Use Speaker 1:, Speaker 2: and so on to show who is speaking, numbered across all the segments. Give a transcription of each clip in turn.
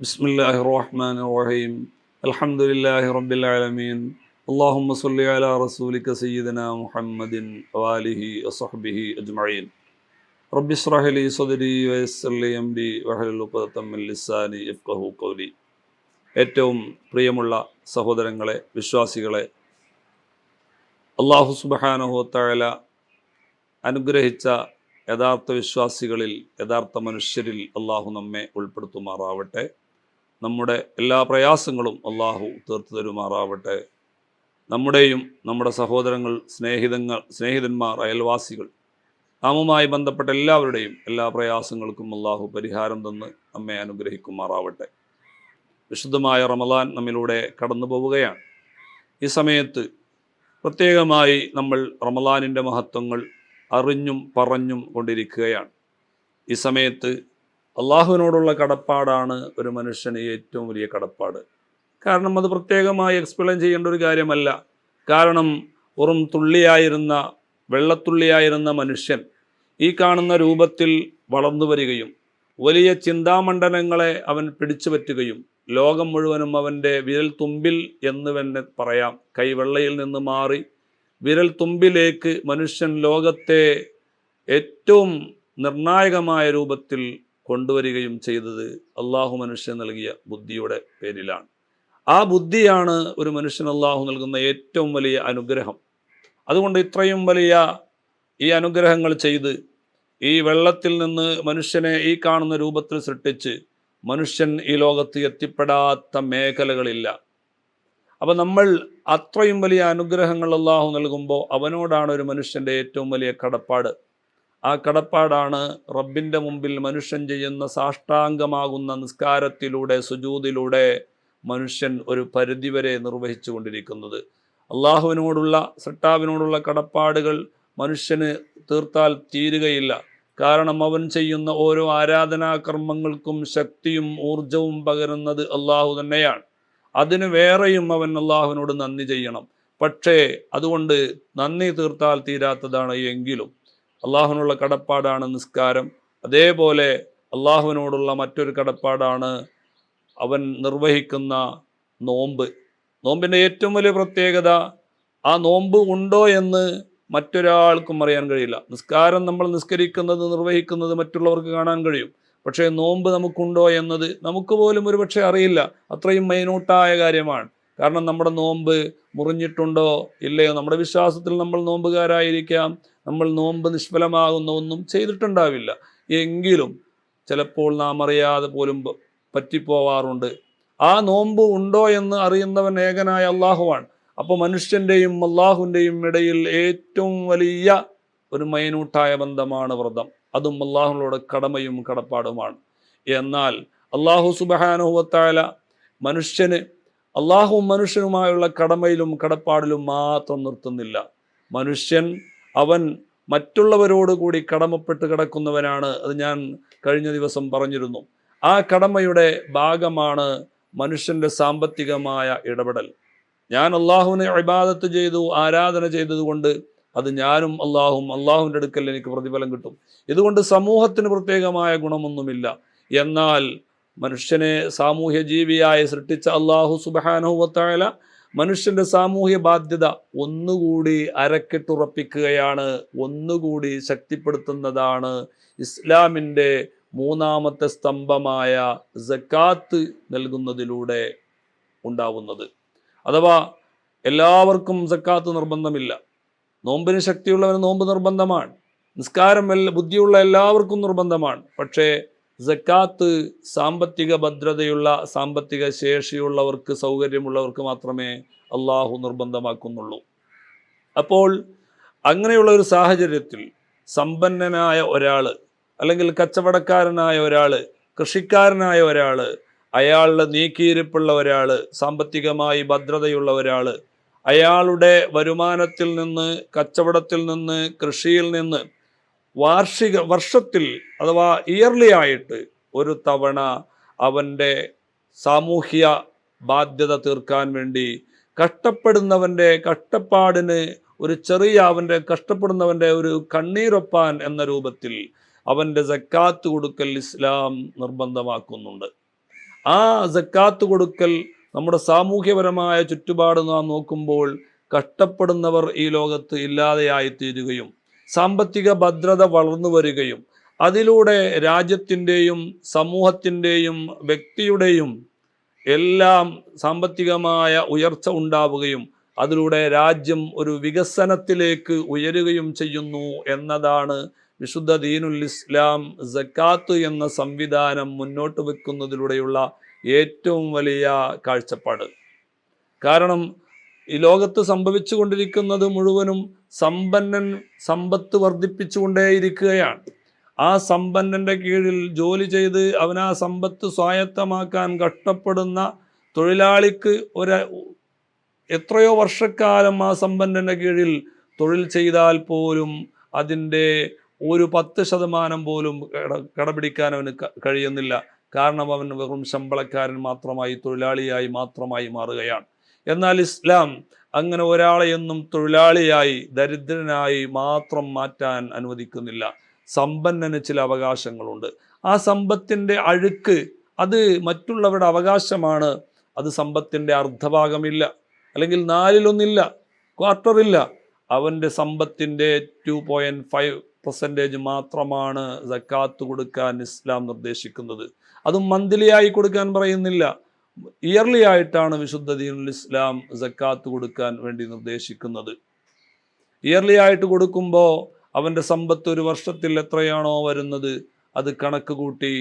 Speaker 1: ബിസ്മില്ലാഹിർ റഹ്മാനിർ റഹീം അൽഹംദുലില്ലാഹി റബ്ബിൽ ആലമീൻ അല്ലാഹുമ്മ സ്വല്ലി അലാ റസൂലിക സയ്യിദിനാ മുഹമ്മദിൻ വആലിഹി വസഹ്ബിഹി അജ്മഈൻ റബ്ബി ഇശ്റഹ് ലി സദ്രി വയസ്സിർ ലി അംരി വഹ്ലുൽ ഉഖ്ദതം മിൻ ലിസാനി യഫ്ഖഹു ഖൗലി. ഏറ്റവും പ്രിയമുള്ള സഹോദരങ്ങളെ, വിശ്വാസികളെ, അല്ലാഹു സുബ്ഹാനഹു വ തആല അനുഗ്രഹിച്ച യഥാർത്ഥ വിശ്വാസികളിൽ, യഥാർത്ഥ മനുഷ്യരിൽ അള്ളാഹു നമ്മെ ഉൾപ്പെടുത്തുമാറാവട്ടെ. നമ്മുടെ എല്ലാ പ്രയാസങ്ങളും അള്ളാഹു തീർത്തു തരുമാറാവട്ടെ. നമ്മുടെയും നമ്മുടെ സഹോദരങ്ങൾ, സ്നേഹിതന്മാർ, അയൽവാസികൾ, നാമുമായി ബന്ധപ്പെട്ട എല്ലാവരുടെയും എല്ലാ പ്രയാസങ്ങൾക്കും അള്ളാഹു പരിഹാരം തന്ന് നമ്മെ അനുഗ്രഹിക്കുമാറാവട്ടെ. വിശുദ്ധമായ റമളാൻ നമ്മിലൂടെ കടന്നു പോവുകയാണ്. ഈ സമയത്ത് പ്രത്യേകമായി നമ്മൾ റമളാനിൻ്റെ മഹത്വങ്ങൾ അറിഞ്ഞും പറഞ്ഞും കൊണ്ടിരിക്കുകയാണ്. ഈ സമയത്ത് അള്ളാഹുവിനോടുള്ള കടപ്പാടാണ് ഒരു മനുഷ്യന് ഏറ്റവും വലിയ കടപ്പാട്. കാരണം അത് പ്രത്യേകമായി എക്സ്പ്ലെയിൻ ചെയ്യേണ്ട ഒരു കാര്യമല്ല. കാരണം വെറും വെള്ളത്തുള്ളിയായിരുന്ന മനുഷ്യൻ ഈ കാണുന്ന രൂപത്തിൽ വളർന്നു വരികയും വലിയ ചിന്താമണ്ഡലങ്ങളെ അവൻ പിടിച്ചു പറ്റുകയും ലോകം മുഴുവനും അവൻ്റെ വിരൽ തുമ്പിൽ എന്ന് തന്നെ പറയാം, കൈവെള്ളയിൽ നിന്ന് മാറി വിരൽ തുമ്പിലേക്ക് മനുഷ്യൻ ലോകത്തെ ഏറ്റവും നിർണായകമായ രൂപത്തിൽ കൊണ്ടുവരികയും ചെയ്തത് അള്ളാഹു മനുഷ്യൻ നൽകിയ ബുദ്ധിയുടെ പേരിലാണ്. ആ ബുദ്ധിയാണ് ഒരു മനുഷ്യൻ അള്ളാഹു നൽകുന്ന ഏറ്റവും വലിയ അനുഗ്രഹം. അതുകൊണ്ട് ഇത്രയും വലിയ ഈ അനുഗ്രഹങ്ങൾ ചെയ്ത് ഈ വെള്ളത്തിൽ നിന്ന് മനുഷ്യനെ ഈ കാണുന്ന രൂപത്തിൽ സൃഷ്ടിച്ച് മനുഷ്യൻ ഈ ലോകത്ത് എത്തിപ്പെടാത്ത മേഖലകളില്ല. അപ്പം നമ്മൾ അത്രയും വലിയ അനുഗ്രഹങ്ങൾ അള്ളാഹു നൽകുമ്പോൾ അവനോടാണ് ഒരു മനുഷ്യൻ്റെ ഏറ്റവും വലിയ കടപ്പാട്. ആ കടപ്പാടാണ് റബ്ബിൻ്റെ മുമ്പിൽ മനുഷ്യൻ ചെയ്യുന്ന സാഷ്ടാംഗമാകുന്ന നിസ്കാരത്തിലൂടെ, സുജൂദിലൂടെ മനുഷ്യൻ ഒരു പരിധിവരെ നിർവഹിച്ചു കൊണ്ടിരിക്കുന്നത്. അള്ളാഹുവിനോടുള്ള, സൃഷ്ടാവിനോടുള്ള കടപ്പാടുകൾ മനുഷ്യന് തീർത്താൽ തീരുകയില്ല. കാരണം അവൻ ചെയ്യുന്ന ഓരോ ആരാധനാകർമ്മങ്ങൾക്കും ശക്തിയും ഊർജവും പകരുന്നത് അള്ളാഹു തന്നെയാണ്. അതിന് വേറെയും അവൻ അള്ളാഹുവിനോട് നന്ദി ചെയ്യണം. പക്ഷേ അതുകൊണ്ട് നന്ദി തീർത്താൽ തീരാത്തതാണ്. എങ്കിലും അള്ളാഹുവിനുള്ള കടപ്പാടാണ് നിസ്കാരം. അതേപോലെ അള്ളാഹുവിനോടുള്ള മറ്റൊരു കടപ്പാടാണ് അവൻ നിർവഹിക്കുന്ന നോമ്പ്. നോമ്പിൻ്റെ ഏറ്റവും വലിയ പ്രത്യേകത, ആ നോമ്പ് ഉണ്ടോ എന്ന് മറ്റൊരാൾക്കും അറിയാൻ കഴിയില്ല. നിസ്കാരം നമ്മൾ നിസ്കരിക്കുന്നത്, നിർവഹിക്കുന്നത് മറ്റുള്ളവർക്ക് കാണാൻ കഴിയും. പക്ഷേ നോമ്പ് നമുക്കുണ്ടോ എന്നത് നമുക്ക് പോലും ഒരുപക്ഷെ അറിയില്ല. അത്രയും മൈന്യൂട്ടായ കാര്യമാണ്. കാരണം നമ്മുടെ നോമ്പ് മുറിഞ്ഞിട്ടുണ്ടോ ഇല്ലയോ, നമ്മുടെ വിശ്വാസത്തിൽ നമ്മൾ നോമ്പുകാരായിരിക്കാം, നമ്മൾ നോമ്പ് നിഷ്ഫലമാകുന്ന ഒന്നും ചെയ്തിട്ടുണ്ടാവില്ല. എങ്കിലും ചിലപ്പോൾ നാം അറിയാതെ പോലും പറ്റിപ്പോവാറുണ്ട്. ആ നോമ്പ് ഉണ്ടോ എന്ന് അറിയുന്നവൻ ഏകനായ അള്ളാഹുവാണ്. അപ്പോൾ മനുഷ്യൻ്റെയും അള്ളാഹുവിൻ്റെയും ഇടയിൽ ഏറ്റവും വലിയ ഒരു മൈന്യൂട്ടായ ബന്ധമാണ് വ്രതം. അതും അള്ളാഹുവിനോട് കടമയും കടപ്പാടുമാണ്. എന്നാൽ അള്ളാഹു സുബ്ഹാനഹു വ തആല മനുഷ്യന്, അള്ളാഹുവും മനുഷ്യനുമായുള്ള കടമയിലും കടപ്പാടിലും മാത്രം നിർത്തുന്നില്ല. മനുഷ്യൻ അവൻ മറ്റുള്ളവരോട് കൂടി കടമപ്പെട്ട് കിടക്കുന്നവനാണ്. അത് ഞാൻ കഴിഞ്ഞ ദിവസം പറഞ്ഞിരുന്നു. ആ കടമയുടെ ഭാഗമാണ് മനുഷ്യൻ്റെ സാമ്പത്തികമായ ഇടപെടൽ. ഞാൻ അള്ളാഹുവിനെ ഇബാദത്ത് ചെയ്തു, ആരാധന ചെയ്തതുകൊണ്ട് അത് ഞാനും അള്ളാഹുവിൻ്റെ അടുക്കൽ എനിക്ക് പ്രതിഫലം കിട്ടും. ഇതുകൊണ്ട് സമൂഹത്തിന് പ്രത്യേകമായ ഗുണമൊന്നുമില്ല. എന്നാൽ മനുഷ്യനെ സാമൂഹ്യ ജീവിയായി സൃഷ്ടിച്ച അള്ളാഹു സുബ്ഹാനഹു വ തആല മനുഷ്യൻ്റെ സാമൂഹ്യ ബാധ്യത ഒന്നുകൂടി അരക്കെട്ടുറപ്പിക്കുകയാണ്, ഒന്നുകൂടി ശക്തിപ്പെടുത്തുന്നതാണ് ഇസ്ലാമിൻ്റെ മൂന്നാമത്തെ സ്തംഭമായ സക്കാത്ത് നൽകുന്നതിലൂടെ ഉണ്ടാവുന്നത്. അഥവാ എല്ലാവർക്കും സക്കാത്ത് നിർബന്ധമില്ല. നോമ്പിന് ശക്തിയുള്ളവന് നോമ്പ് നിർബന്ധമാണ്. നിസ്കാരം ബുദ്ധിയുള്ള എല്ലാവർക്കും നിർബന്ധമാണ്. പക്ഷേ സക്കാത്ത് സാമ്പത്തിക ഭദ്രതയുള്ള, സാമ്പത്തിക ശേഷിയുള്ളവർക്ക്, സൗകര്യമുള്ളവർക്ക് മാത്രമേ അള്ളാഹു നിർബന്ധമാക്കുന്നുള്ളൂ. അപ്പോൾ അങ്ങനെയുള്ള ഒരു സാഹചര്യത്തിൽ സമ്പന്നനായ ഒരാൾ, അല്ലെങ്കിൽ കച്ചവടക്കാരനായ ഒരാൾ, കൃഷിക്കാരനായ ഒരാൾ, അയാളുടെ നീക്കിയിരിപ്പുള്ള ഒരാൾ, സാമ്പത്തികമായി ഭദ്രതയുള്ള ഒരാൾ, അയാളുടെ വരുമാനത്തിൽ നിന്ന്, കച്ചവടത്തിൽ നിന്ന്, കൃഷിയിൽ നിന്ന് വർഷത്തിൽ അഥവാ ഇയർലി ആയിട്ട് ഒരു തവണ അവൻ്റെ സാമൂഹ്യ ബാധ്യത തീർക്കാൻ വേണ്ടി കഷ്ടപ്പെടുന്നവൻ്റെ കഷ്ടപ്പാടിന് ഒരു ചെറിയ, അവൻ്റെ കഷ്ടപ്പെടുന്നവൻ്റെ ഒരു കണ്ണീരൊപ്പാൻ എന്ന രൂപത്തിൽ അവൻ്റെ സക്കാത്ത് കൊടുക്കൽ ഇസ്ലാം നിർബന്ധമാക്കുന്നുണ്ട്. ആ സക്കാത്ത് കൊടുക്കൽ നമ്മുടെ സാമൂഹ്യപരമായ ചുറ്റുപാട് നാം നോക്കുമ്പോൾ കഷ്ടപ്പെടുന്നവർ ഈ ലോകത്ത് ഇല്ലാതെയായിത്തീരുകയും സാമ്പത്തിക ഭദ്രത വളർന്നു വരികയും അതിലൂടെ രാജ്യത്തിൻ്റെയും സമൂഹത്തിൻ്റെയും വ്യക്തിയുടെയും എല്ലാം സാമ്പത്തികമായ ഉയർച്ച ഉണ്ടാവുകയും അതിലൂടെ രാജ്യം ഒരു വികസനത്തിലേക്ക് ഉയരുകയും ചെയ്യുന്നു എന്നതാണ് വിശുദ്ധ ദീനുൽ ഇസ്ലാം സക്കാത്ത് എന്ന സംവിധാനം മുന്നോട്ട് വെക്കുന്നതിലൂടെയുള്ള ഏറ്റവും വലിയ കാഴ്ചപ്പാട്. കാരണം ഈ ലോകത്ത് സംഭവിച്ചു കൊണ്ടിരിക്കുന്നത് മുഴുവനും സമ്പന്നൻ സമ്പത്ത് വർദ്ധിപ്പിച്ചുകൊണ്ടേയിരിക്കുകയാണ്. ആ സമ്പന്നന്റെ കീഴിൽ ജോലി ചെയ്ത് അവൻ ആ സമ്പത്ത് സ്വായത്തമാക്കാൻ കഷ്ടപ്പെടുന്ന തൊഴിലാളിക്ക് എത്രയോ വർഷക്കാലം ആ സമ്പന്നന്റെ കീഴിൽ തൊഴിൽ ചെയ്താൽ പോലും അതിൻ്റെ ഒരു 10% പോലും കടപിടിക്കാൻ അവന് കഴിയുന്നില്ല. കാരണം അവൻ വെറും ശമ്പളക്കാരൻ മാത്രമായി, തൊഴിലാളിയായി മാത്രമായി മാറുകയാണ്. എന്നാൽ ഇസ്ലാം അങ്ങനെ ഒരാളെയൊന്നും തൊഴിലാളിയായി ദരിദ്രനായി മാത്രം മാറ്റാൻ അനുവദിക്കുന്നില്ല. സമ്പന്നന് ചില അവകാശങ്ങളുണ്ട്. ആ സമ്പത്തിൻ്റെ അഴുക്ക് അത് മറ്റുള്ളവരുടെ അവകാശമാണ്. അത് സമ്പത്തിൻ്റെ അർദ്ധഭാഗമില്ല, അല്ലെങ്കിൽ 1/4 ക്വാർട്ടറില്ല. അവൻ്റെ സമ്പത്തിൻ്റെ 2.5% മാത്രമാണ് സക്കാത്ത് കൊടുക്കാൻ ഇസ്ലാം നിർദ്ദേശിക്കുന്നത്. അതും മന്ത്ലിയായി കൊടുക്കാൻ പറയുന്നില്ല, ഇയർലി ആയിട്ടാണ് വിശുദ്ധ ദീനുൽ ഇസ്ലാം സക്കാത്ത് കൊടുക്കാൻ വേണ്ടി നിർദ്ദേശിക്കുന്നത്. ഇയർലി ആയിട്ട് കൊടുക്കുമ്പോൾ അവൻ്റെ സമ്പത്ത് ഒരു വർഷത്തിൽ എത്രയാണോ വരുന്നത് അത് കണക്ക് കൂട്ടി,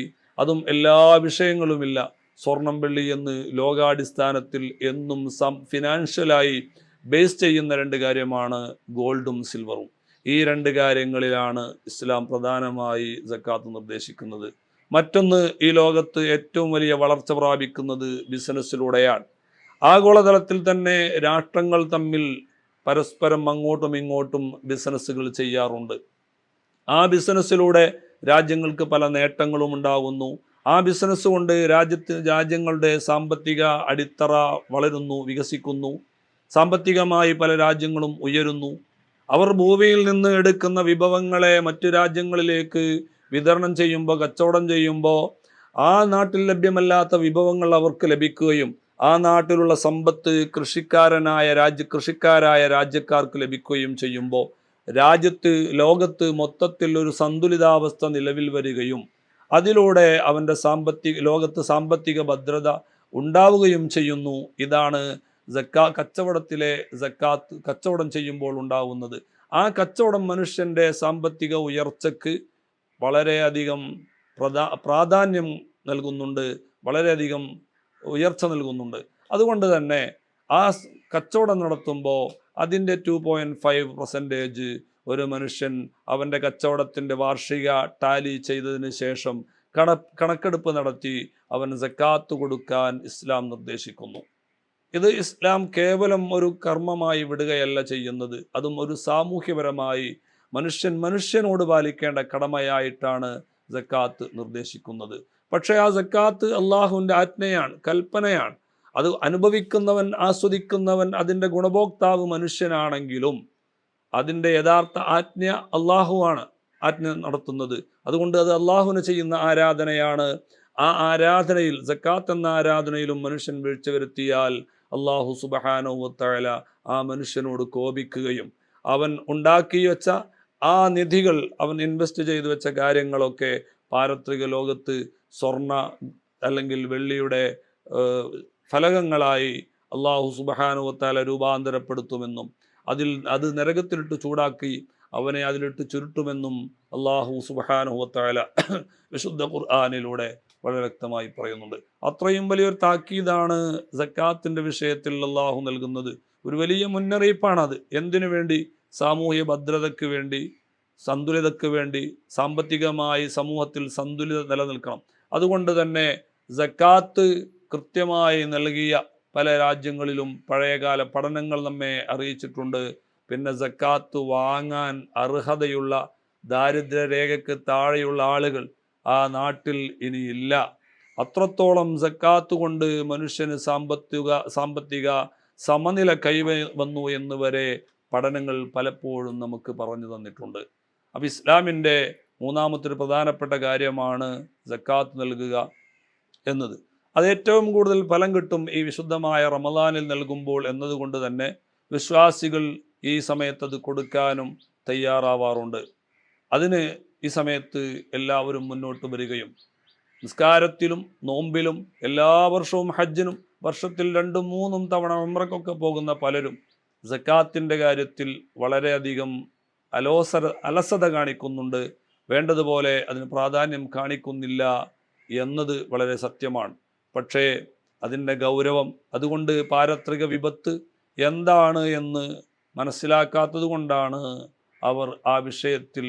Speaker 1: അതും എല്ലാ വിഷയങ്ങളുമില്ല, സ്വർണം വെള്ളി എന്ന് ലോകാടിസ്ഥാനത്തിൽ എന്നും ഫിനാൻഷ്യലായി ബേസ് ചെയ്യുന്ന 2 കാര്യമാണ് ഗോൾഡും സിൽവറും. ഈ 2 കാര്യങ്ങളിലാണ് ഇസ്ലാം പ്രധാനമായി സക്കാത്ത് നിർദ്ദേശിക്കുന്നത്. മറ്റൊന്ന്, ഈ ലോകത്ത് ഏറ്റവും വലിയ വളർച്ച പ്രാപിക്കുന്നത് ബിസിനസ്സിലൂടെയാണ്. ആഗോളതലത്തിൽ തന്നെ രാഷ്ട്രങ്ങൾ തമ്മിൽ പരസ്പരം അങ്ങോട്ടും ഇങ്ങോട്ടും ബിസിനസ്സുകൾ ചെയ്യാറുണ്ട്. ആ ബിസിനസ്സിലൂടെ രാജ്യങ്ങൾക്ക് പല നേട്ടങ്ങളും ഉണ്ടാകുന്നു. ആ ബിസിനസ് കൊണ്ട് രാജ്യങ്ങളുടെ സാമ്പത്തിക അടിത്തറ വളരുന്നു, വികസിക്കുന്നു. സാമ്പത്തികമായി പല രാജ്യങ്ങളും ഉയരുന്നു. അവർ ഭൂമിയിൽ നിന്ന് എടുക്കുന്ന വിഭവങ്ങളെ മറ്റു രാജ്യങ്ങളിലേക്ക് വിതരണം ചെയ്യുമ്പോൾ, കച്ചവടം ചെയ്യുമ്പോൾ ആ നാട്ടിൽ ലഭ്യമല്ലാത്ത വിഭവങ്ങൾ അവർക്ക് ലഭിക്കുകയും ആ നാട്ടിലുള്ള സമ്പത്ത് കൃഷിക്കാരായ രാജ്യക്കാർക്ക് ലഭിക്കുകയും ചെയ്യുമ്പോൾ ലോകത്ത് മൊത്തത്തിൽ ഒരു സന്തുലിതാവസ്ഥ നിലവിൽ വരികയും അതിലൂടെ അവൻ്റെ ലോകത്ത് സാമ്പത്തിക ഭദ്രത ഉണ്ടാവുകയും ചെയ്യുന്നു. ഇതാണ് കച്ചവടം ചെയ്യുമ്പോൾ ഉണ്ടാവുന്നത്. ആ കച്ചവടം മനുഷ്യൻ്റെ സാമ്പത്തിക ഉയർച്ചയ്ക്ക് വളരെയധികം പ്രാധാന്യം നൽകുന്നുണ്ട്, വളരെയധികം ഉയർച്ച നൽകുന്നുണ്ട്. അതുകൊണ്ട് തന്നെ ആ കച്ചവടം നടത്തുമ്പോൾ അതിൻ്റെ 2.5% ഒരു മനുഷ്യൻ അവൻ്റെ കച്ചവടത്തിൻ്റെ വാർഷിക ടാലി ചെയ്തതിന് ശേഷം കണക്കെടുപ്പ് നടത്തി അവൻ സക്കാത്ത് കൊടുക്കാൻ ഇസ്ലാം നിർദ്ദേശിക്കുന്നു. ഇത് ഇസ്ലാം കേവലം ഒരു കർമ്മമായി വിടുകയല്ല ചെയ്യുന്നത്, അതും ഒരു സാമൂഹ്യപരമായി മനുഷ്യനോട് പാലിക്കേണ്ട കടമയായിട്ടാണ് സക്കാത്ത് നിർദ്ദേശിക്കുന്നത്. പക്ഷേ ആ സക്കാത്ത് അള്ളാഹുവിൻ്റെ ആജ്ഞയാണ്, കൽപ്പനയാണ്. അത് അനുഭവിക്കുന്നവൻ, ആസ്വദിക്കുന്നവൻ, അതിൻ്റെ ഗുണഭോക്താവ് മനുഷ്യനാണെങ്കിലും അതിൻ്റെ യഥാർത്ഥ ആജ്ഞ അള്ളാഹുവാണ് ആജ്ഞ നടത്തുന്നത്. അതുകൊണ്ട് അത് അള്ളാഹുവിന് ചെയ്യുന്ന ആരാധനയാണ്. ആ ആരാധനയിൽ, സക്കാത്ത് എന്ന ആരാധനയിലും മനുഷ്യൻ വീഴ്ച വരുത്തിയാൽ അള്ളാഹു സുബ്ഹാനഹു വ തആല ആ മനുഷ്യനോട് കോപിക്കുകയും അവൻ ഉണ്ടാക്കി വെച്ച ആ നിധികൾ, അവൻ ഇൻവെസ്റ്റ് ചെയ്തു വെച്ച കാര്യങ്ങളൊക്കെ പാരത്രിക ലോകത്ത് സ്വർണ്ണ അല്ലെങ്കിൽ വെള്ളിയുടെ ഫലകങ്ങളായി അള്ളാഹു സുബ്ഹാനഹു വ തആല രൂപാന്തരപ്പെടുത്തുമെന്നും അത് നരകത്തിലിട്ട് ചൂടാക്കി അവനെ അതിലിട്ട് ചുരുട്ടുമെന്നും അള്ളാഹു സുബ്ഹാനഹു വ തആല വിശുദ്ധ ഖുർആനിലൂടെ വളരെ വ്യക്തമായി പറയുന്നുണ്ട്. അത്രയും വലിയൊരു താക്കീതാണ് സക്കാത്തിൻ്റെ വിഷയത്തിൽ അള്ളാഹു നൽകുന്നത്. ഒരു വലിയ മുന്നറിയിപ്പാണത്. എന്തിനു വേണ്ടി? സാമൂഹ്യ ഭദ്രതയ്ക്ക് വേണ്ടി, സന്തുലിതയ്ക്ക് വേണ്ടി, സാമ്പത്തികമായി സമൂഹത്തിൽ സന്തുലിത നിലനിൽക്കണം. അതുകൊണ്ട് തന്നെ സക്കാത്ത് കൃത്യമായി നൽകിയ പല രാജ്യങ്ങളിലും പഴയകാല പഠനങ്ങൾ നമ്മെ അറിയിച്ചിട്ടുണ്ട്. പിന്നെ സക്കാത്ത് വാങ്ങാൻ അർഹതയുള്ള ദാരിദ്ര്യരേഖയ്ക്ക് താഴെയുള്ള ആളുകൾ ആ നാട്ടിൽ ഇനിയില്ല. അത്രത്തോളം സക്കാത്ത് കൊണ്ട് മനുഷ്യന് സാമ്പത്തിക സമനില കൈവന്നു എന്ന് വരെ പഠനങ്ങൾ പലപ്പോഴും നമുക്ക് പറഞ്ഞു തന്നിട്ടുണ്ട്. അപ്പോൾ ഇസ്ലാമിൻ്റെ മൂന്നാമത്തെ ഒരു പ്രധാനപ്പെട്ട കാര്യമാണ് സക്കാത്ത് നൽകുക എന്നത്. അത് ഏറ്റവും കൂടുതൽ ഫലം കിട്ടും ഈ വിശുദ്ധമായ റമദാനിൽ നൽകുമ്പോൾ എന്നതുകൊണ്ട് തന്നെ വിശ്വാസികൾ ഈ സമയത്ത് അത് കൊടുക്കാനും തയ്യാറാവാറുണ്ട്. അതിന് ഈ സമയത്ത് എല്ലാവരും മുന്നോട്ട് വരികയും നിസ്കാരത്തിലും നോമ്പിലും എല്ലാ വർഷവും ഹജ്ജിനും വർഷത്തിൽ 2-3 തവണ ഉംറയ്ക്കൊക്കെ പോകുന്ന പലരും സക്കാത്തിൻ്റെ കാര്യത്തിൽ വളരെയധികം അലസത കാണിക്കുന്നുണ്ട്, വേണ്ടതുപോലെ അതിന് പ്രാധാന്യം കാണിക്കുന്നില്ല എന്നത് വളരെ സത്യമാണ്. പക്ഷേ അതിൻ്റെ ഗൗരവം, അതുകൊണ്ട് പാരത്രിക വിപത്ത് എന്താണ് എന്ന് മനസ്സിലാക്കാത്തത് കൊണ്ടാണ് അവർ ആ വിഷയത്തിൽ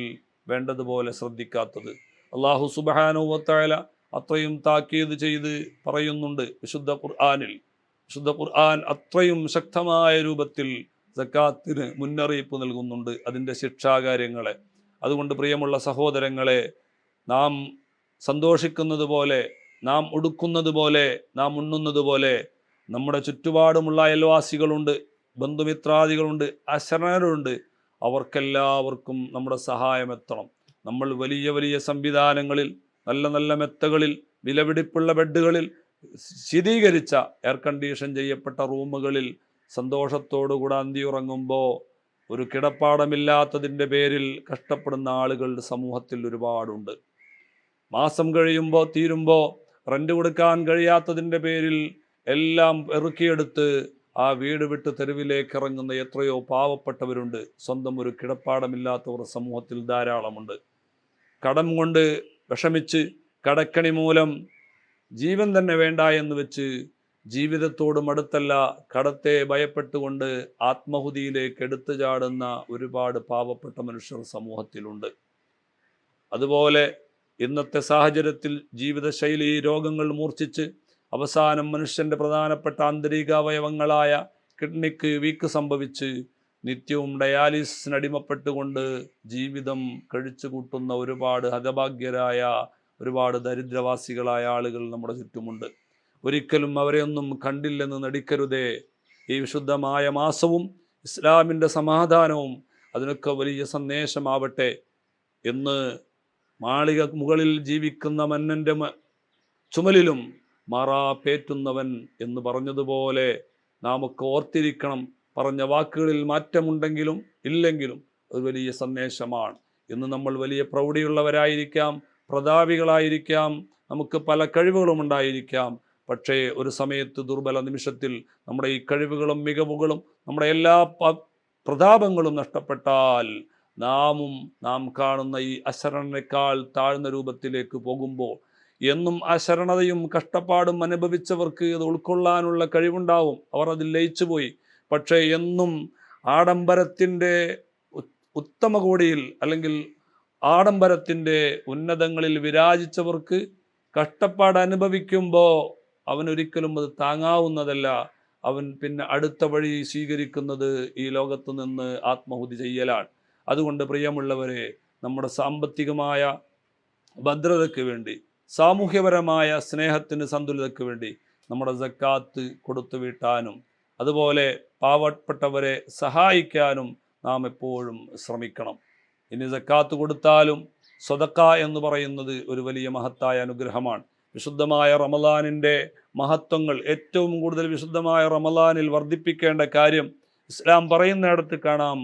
Speaker 1: വേണ്ടതുപോലെ ശ്രദ്ധിക്കാത്തത്. അല്ലാഹു സുബ്ഹാനഹു വ തആല അത്രയും താക്കീത് ചെയ്ത് പറയുന്നുണ്ട് വിശുദ്ധ ഖുർആനിൽ. വിശുദ്ധ ഖുർആൻ അത്രയും ശക്തമായ രൂപത്തിൽ സക്കാത്തിന് മുന്നറിയിപ്പ് നൽകുന്നുണ്ട്, അതിൻ്റെ ശിക്ഷാകാര്യങ്ങളെ. അതുകൊണ്ട് പ്രിയമുള്ള സഹോദരങ്ങളെ, നാം സന്തോഷിക്കുന്നത് പോലെ, നാം ഉടുക്കുന്നത് പോലെ, നാം ഉണ്ണുന്നത് പോലെ നമ്മുടെ ചുറ്റുപാടുമുള്ള അയൽവാസികളുണ്ട്, ബന്ധുമിത്രാദികളുണ്ട്, അശരണരുണ്ട്. അവർക്കെല്ലാവർക്കും നമ്മുടെ സഹായം എത്തണം. നമ്മൾ വലിയ വലിയ സംവിധാനങ്ങളിൽ, നല്ല നല്ല മെത്തകളിൽ, വിലപിടിപ്പുള്ള ബെഡുകളിൽ, ശീതീകരിച്ച എയർ കണ്ടീഷൻ ചെയ്യപ്പെട്ട റൂമുകളിൽ സന്തോഷത്തോടുകൂടെ അന്തിയുറങ്ങുമ്പോൾ ഒരു കിടപ്പാടമില്ലാത്തതിൻ്റെ പേരിൽ കഷ്ടപ്പെടുന്ന ആളുകൾ സമൂഹത്തിൽ ഒരുപാടുണ്ട്. മാസം കഴിയുമ്പോൾ തീരുമ്പോൾ റെൻ്റ് കൊടുക്കാൻ കഴിയാത്തതിൻ്റെ പേരിൽ എല്ലാം ഇറുക്കിയെടുത്ത് ആ വീട് വിട്ട് തെരുവിലേക്ക് ഇറങ്ങുന്ന എത്രയോ പാവപ്പെട്ടവരുണ്ട്. സ്വന്തം ഒരു കിടപ്പാടമില്ലാത്തവർ സമൂഹത്തിൽ ധാരാളമുണ്ട്. കടം കൊണ്ട് വിഷമിച്ച്, കടക്കണി മൂലം ജീവൻ തന്നെ വേണ്ട എന്ന് വെച്ച് ജീവിതത്തോട് മടുത്തല്ല, കടത്തെ ഭയപ്പെട്ടുകൊണ്ട് ആത്മഹുതിയിലേക്ക് എടുത്തു ചാടുന്ന ഒരുപാട് പാവപ്പെട്ട മനുഷ്യർ സമൂഹത്തിലുണ്ട്. അതുപോലെ ഇന്നത്തെ സാഹചര്യത്തിൽ ജീവിതശൈലി രോഗങ്ങൾ മൂർച്ഛിച്ച് അവസാനം മനുഷ്യൻ്റെ പ്രധാനപ്പെട്ട ആന്തരികാവയവങ്ങളായ കിഡ്നിക്ക് വീക്ക് സംഭവിച്ച് നിത്യവും ഡയാലിസിന് അടിമപ്പെട്ടുകൊണ്ട് ജീവിതം കഴിച്ചു കൂട്ടുന്ന ഒരുപാട് ഹതഭാഗ്യരായ, ഒരുപാട് ദരിദ്രവാസികളായ ആളുകൾ നമ്മുടെ ചുറ്റുമുണ്ട്. ഒരിക്കലും അവരെയൊന്നും കണ്ടില്ലെന്ന് നടിക്കരുതേ. ഈ വിശുദ്ധമായ മാസവും ഇസ്ലാമിൻ്റെ സമാധാനവും അതിനൊക്കെ വലിയ സന്ദേശമാവട്ടെ എന്ന് മാളിക മുകളിൽ ജീവിക്കുന്ന മന്നൻ്റെ ചുമലിലും മാറാപ്പേറ്റുന്നവൻ എന്ന് പറഞ്ഞതുപോലെ നാമൊക്കെ ഓർത്തിരിക്കണം. പറഞ്ഞ വാക്കുകളിൽ മാറ്റമുണ്ടെങ്കിലും ഇല്ലെങ്കിലും ഒരു വലിയ സന്ദേശമാണ്. ഇന്ന് നമ്മൾ വലിയ പ്രൗഢിയുള്ളവരായിരിക്കാം, പ്രതാപികളായിരിക്കാം, നമുക്ക് പല കഴിവുകളും ഉണ്ടായിരിക്കാം. പക്ഷേ ഒരു സമയത്ത് ദുർബല നിമിഷത്തിൽ നമ്മുടെ ഈ കഴിവുകളും മികവുകളും നമ്മുടെ എല്ലാ പ്രതാപങ്ങളും നഷ്ടപ്പെട്ടാൽ നാം കാണുന്ന ഈ അശരണനേക്കാൾ താഴ്ന്ന രൂപത്തിലേക്ക് പോകുമ്പോൾ എന്നും അശരണതയും കഷ്ടപ്പാടും അനുഭവിച്ചവർക്ക് ഇത് ഉൾക്കൊള്ളാനുള്ള കഴിവുണ്ടാവും, അവർ അതിൽ ലയിച്ചുപോയി. പക്ഷേ എന്നും ആഡംബരത്തിൻ്റെ ഉത്തമ കോടിയിൽ അല്ലെങ്കിൽ ആഡംബരത്തിൻ്റെ ഉന്നതങ്ങളിൽ വിരാജിച്ചവർക്ക് കഷ്ടപ്പാട് അനുഭവിക്കുമ്പോൾ അവനൊരിക്കലും അത് താങ്ങാവുന്നതല്ല. അവൻ പിന്നെ അടുത്ത വഴി സ്വീകരിക്കുന്നത് ഈ ലോകത്ത് നിന്ന് ആത്മഹുതി ചെയ്യലാണ്. അതുകൊണ്ട് പ്രിയമുള്ളവരെ, നമ്മുടെ സാമ്പത്തികമായ ഭദ്രതയ്ക്ക് വേണ്ടി, സാമൂഹ്യപരമായ സ്നേഹത്തിന് സന്തുലിതയ്ക്ക് വേണ്ടി നമ്മുടെ സക്കാത്ത് കൊടുത്തു വീട്ടാനും അതുപോലെ പാവപ്പെട്ടവരെ സഹായിക്കാനും നാം എപ്പോഴും ശ്രമിക്കണം. ഇനി സക്കാത്ത് കൊടുത്താലും സ്വതക്ക എന്ന് പറയുന്നത് ഒരു വലിയ മഹത്തായ അനുഗ്രഹമാണ്. വിശുദ്ധമായ റമദാനിൻ്റെ മഹത്വങ്ങൾ ഏറ്റവും കൂടുതൽ വിശുദ്ധമായ റമദാനിൽ വർദ്ധിപ്പിക്കേണ്ട കാര്യം ഇസ്ലാം പറയുന്നിടത്ത് കാണാം,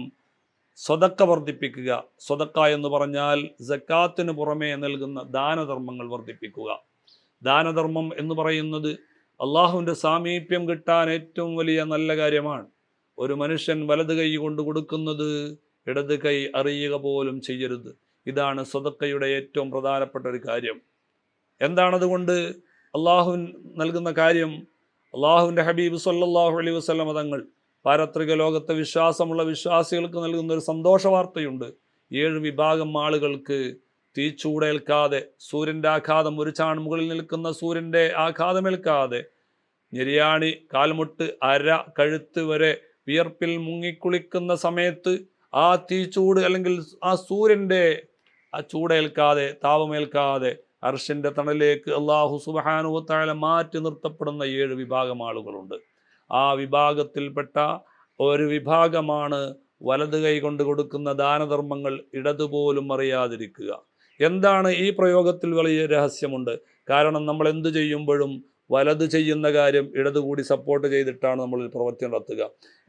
Speaker 1: സ്വതക്ക വർദ്ധിപ്പിക്കുക. സ്വതക്ക എന്ന് പറഞ്ഞാൽ സക്കാത്തിന് പുറമേ നൽകുന്ന ദാനധർമ്മങ്ങൾ വർദ്ധിപ്പിക്കുക. ദാനധർമ്മം എന്ന് പറയുന്നത് അള്ളാഹുവിൻ്റെ സാമീപ്യം കിട്ടാൻ ഏറ്റവും വലിയ നല്ല കാര്യമാണ്. ഒരു മനുഷ്യൻ വലത് കൈ കൊണ്ട് കൊടുക്കുന്നത് ഇടത് കൈ അറിയുക പോലും ചെയ്യരുത്. ഇതാണ് സ്വതക്കയുടെ ഏറ്റവും പ്രധാനപ്പെട്ട ഒരു കാര്യം. എന്താണതുകൊണ്ട് അള്ളാഹു നൽകുന്ന കാര്യം? അള്ളാഹുവിൻ്റെ ഹബീബ് സല്ലല്ലാഹു അലൈഹി വസല്ലം തങ്ങൾ പാരത്രിക ലോകത്തെ വിശ്വാസമുള്ള വിശ്വാസികൾക്ക് നൽകുന്ന ഒരു സന്തോഷ വാർത്തയുണ്ട്. 7 വിഭാഗം ആളുകൾക്ക് തീച്ചൂടേൽക്കാതെ, സൂര്യൻ്റെ ആഘാതം, ഒരു ചാൺ മുകളിൽ നിൽക്കുന്ന സൂര്യൻ്റെ ആഘാതമേൽക്കാതെ, ഞെരിയാണി കാൽമുട്ട് അര കഴുത്ത് വരെ വിയർപ്പിൽ മുങ്ങിക്കുളിക്കുന്ന സമയത്ത് ആ തീച്ചൂട് അല്ലെങ്കിൽ ആ സൂര്യൻ്റെ ആ ചൂടേൽക്കാതെ, താപമേൽക്കാതെ അർശിൻ്റെ തണലേക്ക് അള്ളാഹു സുബ്ഹാനഹു വ തആല മാറ്റി നിർത്തപ്പെടുന്ന 7 വിഭാഗം ആളുകളുണ്ട്. ആ വിഭാഗത്തിൽപ്പെട്ട ഒരു വിഭാഗമാണ് വലത് കൈ കൊണ്ട് കൊടുക്കുന്ന ദാനധർമ്മങ്ങൾ ഇടതുപോലും അറിയാതിരിക്കുക. എന്താണ് ഈ പ്രയോഗത്തിൽ വലിയ രഹസ്യമുണ്ട്. കാരണം നമ്മൾ എന്തു ചെയ്യുമ്പോഴും വലത് ചെയ്യുന്ന കാര്യം ഇടത് കൂടി സപ്പോർട്ട് ചെയ്തിട്ടാണ് നമ്മൾ പ്രവൃത്തി നടത്തുക.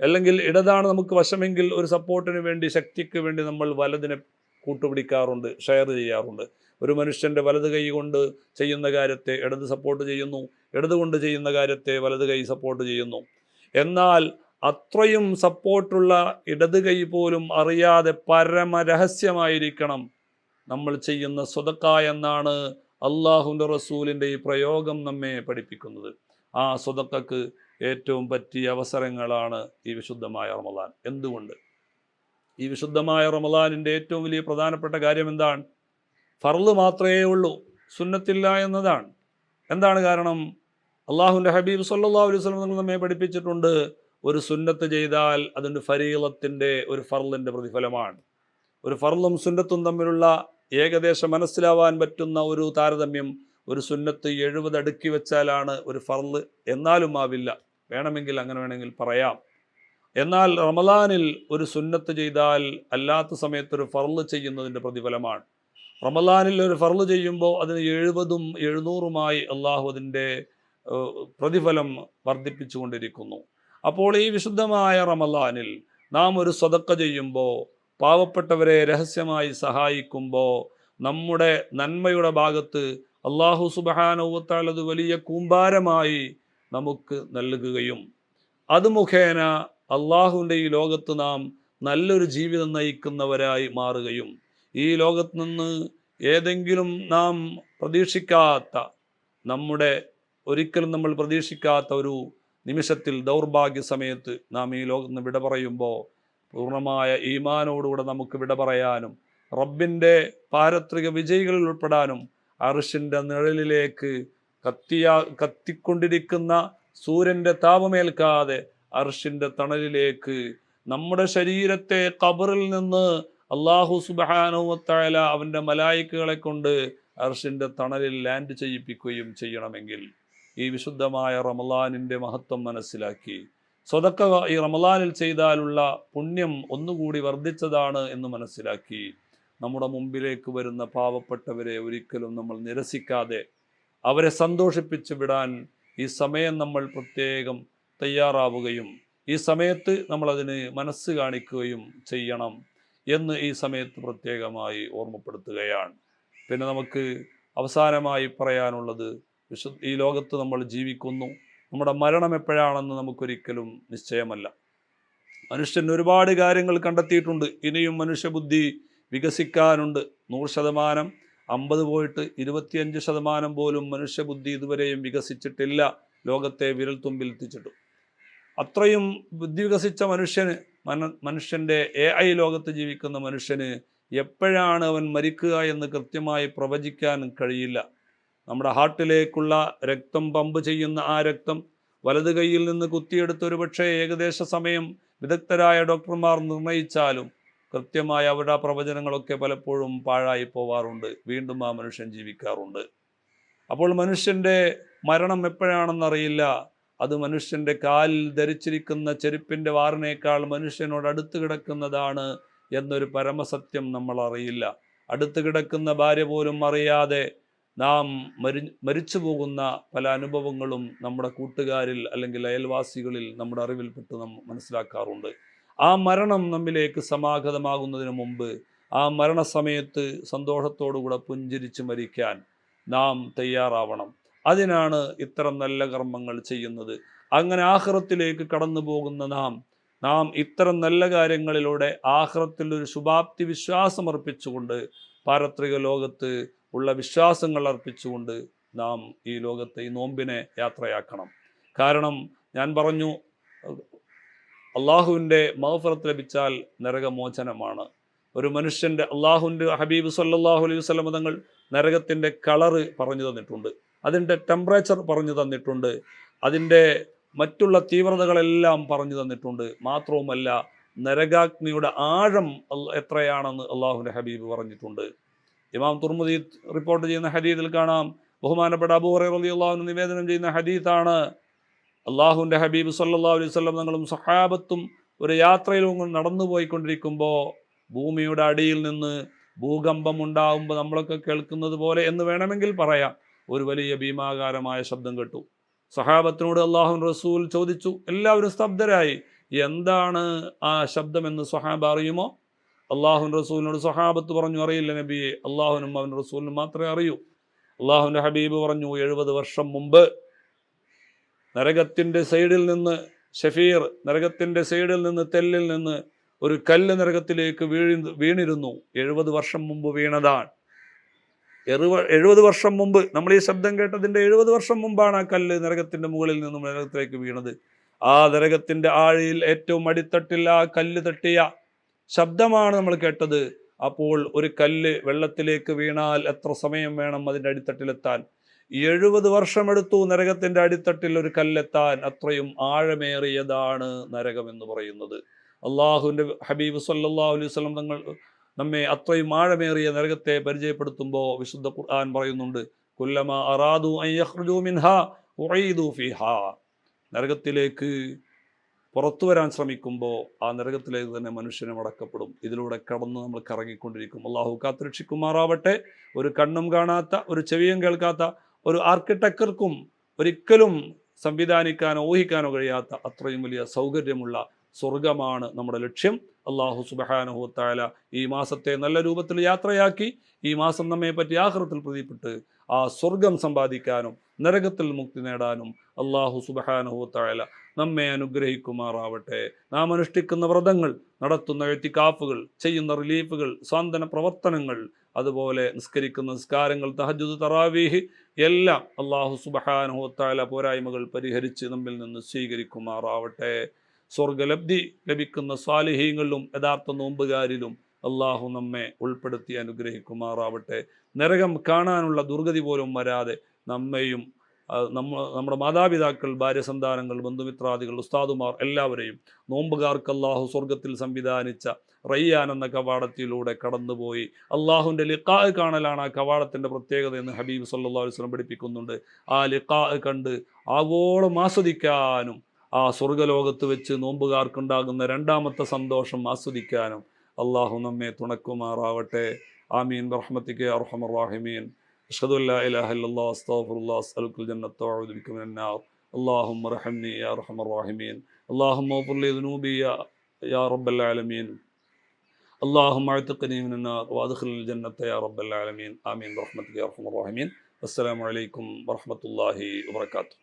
Speaker 1: അല്ലെങ്കിൽ ഇടതാണ് നമുക്ക് വശമെങ്കിൽ ഒരു സപ്പോർട്ടിന് വേണ്ടി, ശക്തിക്ക് വേണ്ടി നമ്മൾ വലതിനെ കൂട്ടുപിടിക്കാറുണ്ട്, ഷെയർ ചെയ്യാറുണ്ട്. ഒരു മനുഷ്യൻ്റെ വലത് കൈ കൊണ്ട് ചെയ്യുന്ന കാര്യത്തെ ഇടത് സപ്പോർട്ട് ചെയ്യുന്നു, ഇടത് കൊണ്ട് ചെയ്യുന്ന കാര്യത്തെ വലത് കൈ സപ്പോർട്ട് ചെയ്യുന്നു. എന്നാൽ അത്രയും സപ്പോർട്ടുള്ള ഇടത് കൈ പോലും അറിയാതെ പരമരഹസ്യമായിരിക്കണം നമ്മൾ ചെയ്യുന്ന സ്വതക്ക എന്നാണ് അള്ളാഹുവിൻ്റെ റസൂലിൻ്റെ ഈ പ്രയോഗം നമ്മെ പഠിപ്പിക്കുന്നത്. ആ സ്വതക്കക്ക് ഏറ്റവും പറ്റിയ അവസരങ്ങളാണ് ഈ വിശുദ്ധമായ റമദാൻ. എന്തുകൊണ്ട്? ഈ വിശുദ്ധമായ റമദാനിൻ്റെ ഏറ്റവും വലിയ പ്രധാനപ്പെട്ട കാര്യം എന്താണ്? ഫർള് മാത്രമേ ഉള്ളൂ, സുന്നത്തില്ല എന്നതാണ്. എന്താണ് കാരണം? അള്ളാഹുവിൻ്റെ ഹബീബ് സല്ലല്ലാഹു അലൈഹി വസല്ലം നമ്മെ പഠിപ്പിച്ചിട്ടുണ്ട്, ഒരു സുന്നത്ത് ചെയ്താൽ അതിൻ്റെ ഫരീളത്തിൻ്റെ, ഒരു ഫർളിൻ്റെ പ്രതിഫലമാണ്. ഒരു ഫർളും സുന്നത്തും തമ്മിലുള്ള ഏകദേശം മനസ്സിലാവാൻ പറ്റുന്ന ഒരു താരതമ്യം, ഒരു സുന്നത്ത് 70 അടുക്കി വെച്ചാലാണ് ഒരു ഫർള് എന്നാലും ആവില്ല. വേണമെങ്കിൽ അങ്ങനെ വേണമെങ്കിൽ പറയാം. എന്നാൽ റമദാനിൽ ഒരു സുന്നത്ത് ചെയ്താൽ അല്ലാത്ത സമയത്ത് ഒരു ഫർള് ചെയ്യുന്നതിൻ്റെ പ്രതിഫലമാണ്. റമദാനിൽ ഒരു ഫർള് ചെയ്യുമ്പോൾ അതിന് 70ഉം 700ഉമായി അള്ളാഹു അതിൻ്റെ പ്രതിഫലം വർദ്ധിപ്പിച്ചു കൊണ്ടിരിക്കുന്നു. അപ്പോൾ ഈ വിശുദ്ധമായ റമദാനിൽ നാം ഒരു സ്വതക്ക ചെയ്യുമ്പോൾ, പാവപ്പെട്ടവരെ രഹസ്യമായി സഹായിക്കുമ്പോൾ, നമ്മുടെ നന്മയുടെ ഭാഗത്ത് അള്ളാഹു സുബ്ഹാനഹു വ തആല അത് വലിയ കൂമ്പാരമായി നമുക്ക് നൽകുകയും അത് മുഖേന അള്ളാഹുവിൻ്റെ ഈ ലോകത്ത് നാം നല്ലൊരു ജീവിതം നയിക്കുന്നവരായി മാറുകയും, ഈ ലോകത്ത് നിന്ന് ഏതെങ്കിലും നാം പ്രതീക്ഷിക്കാത്ത, ഒരിക്കലും നമ്മൾ പ്രതീക്ഷിക്കാത്ത ഒരു നിമിഷത്തിൽ, ദൗർഭാഗ്യ സമയത്ത് നാം ഈ ലോകത്ത് നിന്ന് വിട പറയുമ്പോൾ പൂർണ്ണമായ ഈമാനോടുകൂടെ നമുക്ക് വിട പറയാനും റബ്ബിൻ്റെ പാരത്രിക വിജയികളിൽ ഉൾപ്പെടാനും അർശിൻ്റെ നിഴലിലേക്ക് കത്തിക്കൊണ്ടിരിക്കുന്ന സൂര്യൻ്റെ താപമേൽക്കാതെ അർശിൻ്റെ തണലിലേക്ക് നമ്മുടെ ശരീരത്തെ ഖബറിൽ നിന്ന് അള്ളാഹു സുബ്ഹാനഹു വ തആല അവൻ്റെ മലായിക്കുകളെ കൊണ്ട് അർശിൻ്റെ തണലിൽ ലാൻഡ് ചെയ്യിപ്പിക്കുകയും ചെയ്യണമെങ്കിൽ ഈ വിശുദ്ധമായ റമദാനിൻ്റെ മഹത്വം മനസ്സിലാക്കി സ്വതക്ക ഈ റമദാനിൽ ചെയ്താലുള്ള പുണ്യം ഒന്നുകൂടി വർദ്ധിച്ചതാണ് എന്ന് മനസ്സിലാക്കി നമ്മുടെ മുമ്പിലേക്ക് വരുന്ന പാവപ്പെട്ടവരെ ഒരിക്കലും നമ്മൾ നിരസിക്കാതെ അവരെ സന്തോഷിപ്പിച്ച് വിടാൻ ഈ സമയം നമ്മൾ പ്രത്യേകം തയ്യാറാവുകയും ഈ സമയത്ത് നമ്മളതിന് മനസ്സ് കാണിക്കുകയും ചെയ്യണം എന്ന് ഈ സമയത്ത് പ്രത്യേകമായി ഓർമ്മപ്പെടുത്തുകയാണ്. പിന്നെ നമുക്ക് അവസാനമായി പറയാനുള്ളത്, ഈ ലോകത്ത് നമ്മൾ ജീവിക്കുന്നു, നമ്മുടെ മരണം എപ്പോഴാണെന്ന് നമുക്കൊരിക്കലും നിശ്ചയമല്ല. മനുഷ്യൻ ഒരുപാട് കാര്യങ്ങൾ കണ്ടെത്തിയിട്ടുണ്ട്, ഇനിയും മനുഷ്യബുദ്ധി വികസിക്കാനുണ്ട്. 100%, 50 പോയിട്ട് 25% പോലും മനുഷ്യബുദ്ധി ഇതുവരെയും വികസിച്ചിട്ടില്ല, ലോകത്തെ വിരൽത്തുമ്പിൽ എത്തിച്ചിട്ടു. അത്രയും ബുദ്ധി വികസിച്ച മനുഷ്യൻ്റെ AI ലോകത്ത് ജീവിക്കുന്ന മനുഷ്യന് എപ്പോഴാണ് അവൻ മരിക്കുക എന്ന് കൃത്യമായി പ്രവചിക്കാൻ കഴിയില്ല. നമ്മുടെ ഹാർട്ടിലേക്കുള്ള രക്തം പമ്പ് ചെയ്യുന്ന ആ രക്തം വലത് കൈയിൽ നിന്ന് കുത്തിയെടുത്ത് ഒരു പക്ഷേ ഏകദേശ സമയം വിദഗ്ധരായ ഡോക്ടർമാർ നിർണയിച്ചാലും കൃത്യമായ അവരുടെ പ്രവചനങ്ങളൊക്കെ പലപ്പോഴും പാഴായി പോവാറുണ്ട്. വീണ്ടും ആ മനുഷ്യൻ ജീവിക്കാറുണ്ട്. അപ്പോൾ മനുഷ്യൻ്റെ മരണം എപ്പോഴാണെന്നറിയില്ല. അത് മനുഷ്യൻ്റെ കാലിൽ ധരിച്ചിരിക്കുന്ന ചെരുപ്പിൻ്റെ വാറിനേക്കാൾ മനുഷ്യനോട് അടുത്ത് കിടക്കുന്നതാണ് എന്നൊരു പരമസത്യം നമ്മൾ അറിയില്ല. അടുത്ത് കിടക്കുന്ന ഭാര്യ പോലും അറിയാതെ നാം മരിച്ചു പോകുന്ന പല അനുഭവങ്ങളും നമ്മുടെ കൂട്ടുകാരിൽ അല്ലെങ്കിൽ അയൽവാസികളിൽ നമ്മുടെ അറിവിൽപ്പെട്ട് നാം മനസ്സിലാക്കാറുണ്ട്. ആ മരണം നമ്മിലേക്ക് സമാഗതമാകുന്നതിന് മുമ്പ് ആ മരണസമയത്ത് സന്തോഷത്തോടുകൂടെ പുഞ്ചിരിച്ച് മരിക്കാൻ നാം തയ്യാറാവണം. അതിനാണ് ഇത്തരം നല്ല കർമ്മങ്ങൾ ചെയ്യുന്നത്. അങ്ങനെ ആഖിറത്തിലേക്ക് കടന്നു പോകുന്ന നാം ഇത്തരം നല്ല കാര്യങ്ങളിലൂടെ ആഖിറത്തിൽ ഒരു ശുഭാപ്തി വിശ്വാസം അർപ്പിച്ചുകൊണ്ട്, പാരത്രിക ലോകത്ത് ഉള്ള വിശ്വാസങ്ങൾ അർപ്പിച്ചുകൊണ്ട് നാം ഈ ലോകത്തെ, ഈ നോമ്പിനെ യാത്രയാക്കണം. കാരണം ഞാൻ പറഞ്ഞു, അള്ളാഹുവിൻ്റെ മഗ്ഫിറത്ത് ലഭിച്ചാൽ നരകമോചനമാണ്. ഒരു മനുഷ്യൻ്റെ, അള്ളാഹുവിൻ്റെ ഹബീബ് സല്ലല്ലാഹു അലൈഹി വസല്ലം തങ്ങൾ നരകത്തിൻ്റെ കളറ് പറഞ്ഞു തന്നിട്ടുണ്ട്, അതിൻ്റെ ടെമ്പറേച്ചർ പറഞ്ഞു തന്നിട്ടുണ്ട്, അതിൻ്റെ മറ്റുള്ള തീവ്രതകളെല്ലാം പറഞ്ഞു തന്നിട്ടുണ്ട്. മാത്രവുമല്ല നരകാഗ്നിയുടെ ആഴം എത്രയാണെന്ന് അള്ളാഹുവിൻ്റെ ഹബീബ് പറഞ്ഞിട്ടുണ്ട്. ഇമാം തുർമുദി റിപ്പോർട്ട് ചെയ്യുന്ന ഹദീസിൽ കാണാം, ബഹുമാനപ്പെട്ട അബൂ ഹുറൈറ റളിയല്ലാഹു അൻഹു നിവേദനം ചെയ്യുന്ന ഹദീസാണ്, അള്ളാഹുവിൻ്റെ ഹബീബ് സല്ലല്ലാഹു അലൈഹി വസല്ലം തങ്ങളും സഹാബത്തും ഒരു യാത്രയിൽ നടന്നു പോയിക്കൊണ്ടിരിക്കുമ്പോൾ ഭൂമിയുടെ അടിയിൽ നിന്ന് ഭൂകമ്പം ഉണ്ടാകുമ്പോൾ നമ്മളൊക്കെ കേൾക്കുന്നത് പോലെ എന്ന് വേണമെങ്കിൽ പറയാം, ഒരു വലിയ ഭീമാകാരമായ ശബ്ദം കേട്ടു. സഹാബത്തിനോട് അള്ളാഹു റസൂൽ ചോദിച്ചു. എല്ലാവരും സ്തബ്ധരായി. എന്താണ് ആ ശബ്ദമെന്ന് സ്വഹാബ അറിയുമോ? അള്ളാഹു റസൂലിനോട് സ്വഹാബത്ത് പറഞ്ഞു, അറിയില്ല നബിയെ, അള്ളാഹുനും അവൻ റസൂലിനും മാത്രമേ അറിയൂ. അള്ളാഹുവിൻ്റെ ഹബീബ് പറഞ്ഞു, 70 വർഷം മുമ്പ് നരകത്തിൻ്റെ സൈഡിൽ നിന്ന് ഷഫീർ, നരകത്തിൻ്റെ സൈഡിൽ നിന്ന്, തെല്ലിൽ നിന്ന് ഒരു കല്ല് നരകത്തിലേക്ക് വീണിരുന്നു. 70 വർഷം മുമ്പ് വീണതാണ്. 70 വർഷം മുമ്പ്, നമ്മൾ ഈ ശബ്ദം കേട്ടതിൻ്റെ 70 വർഷം മുമ്പാണ് ആ കല്ല് നരകത്തിൻ്റെ മുകളിൽ നിന്നും നരകത്തിലേക്ക് വീണത്. ആ നരകത്തിൻ്റെ ആഴിയിൽ ഏറ്റവും അടിത്തട്ടിൽ ആ കല്ല് തട്ടിയ ശബ്ദമാണ് നമ്മൾ കേട്ടത്. അപ്പോൾ ഒരു കല്ല് വെള്ളത്തിലേക്ക് വീണാൽ എത്ര സമയം വേണം അതിൻ്റെ അടിത്തട്ടിലെത്താൻ? 70 വർഷമെടുത്തു നരകത്തിൻ്റെ അടിത്തട്ടിൽ ഒരു കല്ലെത്താൻ. അത്രയും ആഴമേറിയതാണ് നരകം എന്ന് പറയുന്നത്. അള്ളാഹുവിൻ്റെ ഹബീബ് സല്ലല്ലാഹു അലൈഹി വസല്ലം തങ്ങൾ നമ്മെ അത്രയും ആഴമേറിയ നരകത്തെ പരിചയപ്പെടുത്തുമ്പോൾ വിശുദ്ധ ഖുർആൻ പറയുന്നുണ്ട്, കുല്ലമാ അറാദു അൻ യഖ്റുജു മിൻഹാ ഉഈദു ഫീഹാ. നരകത്തിലേക്ക് പുറത്തു വരാൻ ശ്രമിക്കുമ്പോൾ ആ നരകത്തിലേക്ക് തന്നെ മനുഷ്യനെ മടക്കപ്പെടും. ഇതിലൂടെ കടന്ന് നമ്മൾ കറങ്ങിക്കൊണ്ടിരിക്കും. അള്ളാഹു കാത്തുരക്ഷിക്കുമാറാവട്ടെ. ഒരു കണ്ണും കാണാത്ത, ഒരു ചെവിയും കേൾക്കാത്ത ഒരു ആർക്കിടെക്ടർക്കും ഒരിക്കലും സംവിധാനിക്കാനോ ഊഹിക്കാനോ കഴിയാത്ത അത്രയും വലിയ സൗകര്യമുള്ള സ്വർഗമാണ് നമ്മുടെ ലക്ഷ്യം. അള്ളാഹു സുബ്ഹാനഹു വ തആല ഈ മാസത്തെ നല്ല രൂപത്തിൽ യാത്രയാക്കി ഈ മാസം നമ്മെ പറ്റി ആഖിറത്തിൽ പ്രതിപ്പെട്ട് ആ സ്വർഗം സമ്പാദിക്കാനും നരകത്തിൽ മുക്തി നേടാനും അള്ളാഹു സുബ്ഹാനഹു വ തആല നമ്മെ അനുഗ്രഹിക്കുമാറാവട്ടെ. നാം അനുഷ്ഠിക്കുന്ന വ്രതങ്ങൾ, നടത്തുന്ന ഇഅ്തികാഫുകൾ, ചെയ്യുന്ന റിലീഫുകൾ, സ്വാന്തന പ്രവർത്തനങ്ങൾ, അതുപോലെ നിസ്കരിക്കുന്ന നിസ്കാരങ്ങൾ, തഹജ്ജുദ്, തറാവീഹ് എല്ലാം അള്ളാഹു സുബ്ഹാനഹു വ തആല പോരായ്മകൾ പരിഹരിച്ച് നമ്മിൽ നിന്ന് സ്വീകരിക്കുമാറാവട്ടെ. സ്വർഗലബ്ധി ലഭിക്കുന്ന സ്വാലിഹീങ്ങളിലും യഥാർത്ഥ നോമ്പുകാരിലും അള്ളാഹു നമ്മെ ഉൾപ്പെടുത്തി അനുഗ്രഹിക്കുമാറാവട്ടെ. നരകം കാണാനുള്ള ദുർഗതി പോലും വരാതെ നമ്മെയും നമ്മുടെ മാതാപിതാക്കൾ, ഭാര്യസന്താനങ്ങൾ, ബന്ധുമിത്രാദികൾ, ഉസ്താദുമാർ എല്ലാവരെയും നോമ്പുകാർക്ക് അള്ളാഹു സ്വർഗത്തിൽ സംവിധാനിച്ച റയ്യാൻ എന്ന കവാടത്തിലൂടെ കടന്നുപോയി അള്ളാഹുവിൻ്റെ ലിഖാ കാണലാണ് ആ കവാടത്തിൻ്റെ പ്രത്യേകത എന്ന് ഹബീബ് സല്ലല്ലാഹു അലൈഹി വസല്ലം പഠിപ്പിക്കുന്നുണ്ട്. ആ ലിഖാ കണ്ട് ആവോളം ആസ്വദിക്കാനും ആ സ്വർഗലോകത്ത് വെച്ച് നോമ്പുകാർക്കുണ്ടാകുന്ന രണ്ടാമത്തെ സന്തോഷം ആസ്വദിക്കാനും അള്ളാഹു നമ്മെ തുണക്കുമാറാവട്ടെ. ആമീൻ ബിറഹ്മതിക യാ അർഹമർ റഹീമീൻ. അഷ്ഹദു അല്ലാ ഇലാഹ ഇല്ലല്ലാഹ് അസ്തഗ്ഫിറുല്ലാഹ് അസ്അലുക്കൽ ജന്നത വഅഊദു ബിക മിനൻ നാർ. അല്ലാഹുമ്മ റഹംനി യാ അർഹമർ റഹീമീൻ. അല്ലാഹുമ്മ ഗ്ഫിർ ലി ദുനൂബി യാ റബ്ബൽ ആലമീൻ. അല്ലാഹുമ്മ അഅ്തിഖ്നി മിനൻ നാർ വഅദ്ഖിൽനി ജന്നത യാ റബ്ബൽ ആലമീൻ. ആമീൻ ബിറഹ്മതിക യാ അർഹമർ റഹീമീൻ. അസ്സലാമു അലൈക്കും വറഹ്മത്തുള്ളാഹി വബറകാതുഹു.